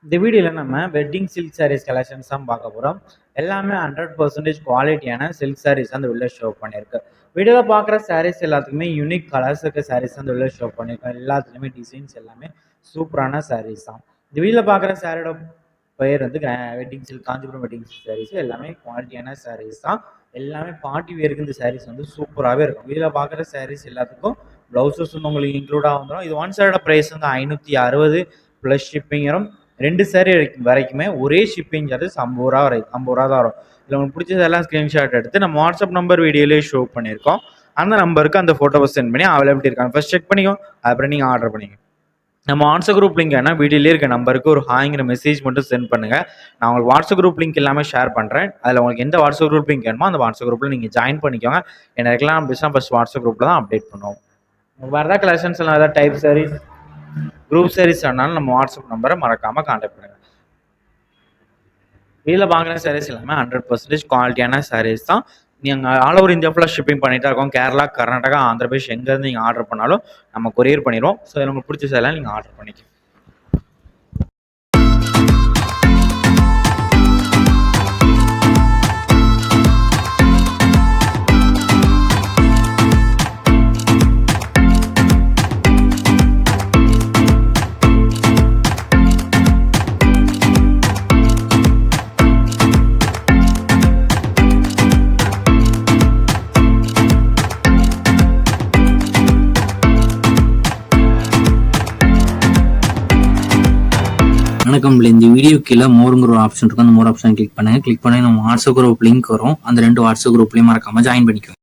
இந்த வீடியோவில் நம்ம வெட்டிங் சில்க் சாரீஸ் கலெக்ஷன்ஸ் தான் பார்க்க போகிறோம். எல்லாமே 100% குவாலிட்டியான சில்க் சாரீஸ் அந்த உள்ள ஷோ பண்ணியிருக்கு. வீடியோவில் பார்க்குற சாரீஸ் எல்லாத்துக்குமே யூனிக் கலர்ஸ் இருக்க சாரீஸ் அந்த உள்ள ஷோ பண்ணியிருக்கோம். எல்லாத்துலேயுமே டிசைன்ஸ் எல்லாமே சூப்பரான சாரீஸ் தான். இந்த வீடியோவில் பார்க்குற சாரியோட பெயர் வந்து wedding silk Kanchipuram wedding silk saris. எல்லாமே குவாலிட்டியான சாரீஸ் தான். எல்லாமே பார்ட்டி வேருக்கு இந்த சாரீஸ் வந்து சூப்பராகவே இருக்கும். வீடியோவில் பார்க்குற சாரீஸ் எல்லாத்துக்கும் ப்ளவுசஸ் வந்து உங்களுக்கு இன்க்ளூடாக வந்துடும். இது ஒன் சாரியோட ப்ரைஸ் வந்து 560 ப்ளஸ் ஷிப்பிங் வரும். 2 சாரி வரைக்குமே ஒரே ஷிப்பிங் சார்ஜஸ் 50 ரூபா வரைக்கும் 50 ரூபா தான் வரும். இல்லை உங்களுக்கு பிடிச்சதெல்லாம் ஸ்க்ரீன்ஷாட் எடுத்து நம்ம வாட்ஸ்அப் நம்பர் வீடியோலேயே ஷோ பண்ணியிருக்கோம். அந்த நம்பருக்கு அந்த ஃபோட்டோவை சென்ட் பண்ணி அவைலபிலிட்டி இருக்காங்க ஃபர்ஸ்ட் செக் பண்ணிக்கோ, அப்புறம் நீங்கள் ஆர்டர் பண்ணிங்க. நம்ம வாட்ஸ்அப் குரூப் லிங்க் என்ன வீடியோலேயே இருக்க நம்பருக்கு ஒரு ஹாய்ங்கிற மெசேஜ் மட்டும் சென்ட் பண்ணுங்கள். நான் உங்களுக்கு வாட்ஸ்அப் குரூப் லிங்க் எல்லாமே ஷேர் பண்ணுறேன். அதில் உங்களுக்கு எந்த வாட்ஸ்அப் குரூப் லிங்க் வேணுமோ அந்த வாட்ஸ்அப் குரூப்பில் நீங்கள் ஜாயின் பண்ணிக்கோங்க. எனக்குலாம் பிஸ்னஸ் ஃபஸ்ட் வாட்ஸ்அப் குரூப்பில் தான் அப்டேட் பண்ணுவோம். வேறு ஏதாவது கலெக்ஷன்ஸ் எல்லாம் ஏதாவது டைப் சாரீஸ் குரூப் சாரீஸ் வேணாலும் நம்ம வாட்ஸ்அப் நம்பரை மறக்காமல் கான்டாக்ட் பண்ணுங்கள். வீட்டில் வாங்குற சாரீஸ் எல்லாமே 100% குவாலிட்டியான சாரீஸ் தான். நீங்கள் ஆல் ஓவர் இந்தியா ஃபுல்லாக ஷிப்பிங் பண்ணிட்டு இருக்கோம். கேரளா, கர்நாடகா, ஆந்திர பிரதேஷ் எங்கேருந்து நீங்கள் ஆர்டர் பண்ணாலும் நம்ம கொரியர் பண்ணிடுவோம். ஸோ உங்களுக்கு பிடிச்ச சாரீலாம் நீங்கள் ஆர்டர் பண்ணிக்கலாம். வணக்கம். இந்த வீடியோ கீழே மோருங்கிற ஒரு ஆப்ஷன் இருக்கும். அந்த மோர் ஆப்ஷன் கிளிக் பண்ணுங்க. கிளிக் பண்ணி நம்ம வாட்ஸ்அப் குரூப் லிங்க் வரும். அந்த 2 வாட்ஸ்அப் குரூப்லையும் மறக்காம ஜாயின் பண்ணிக்கோங்க.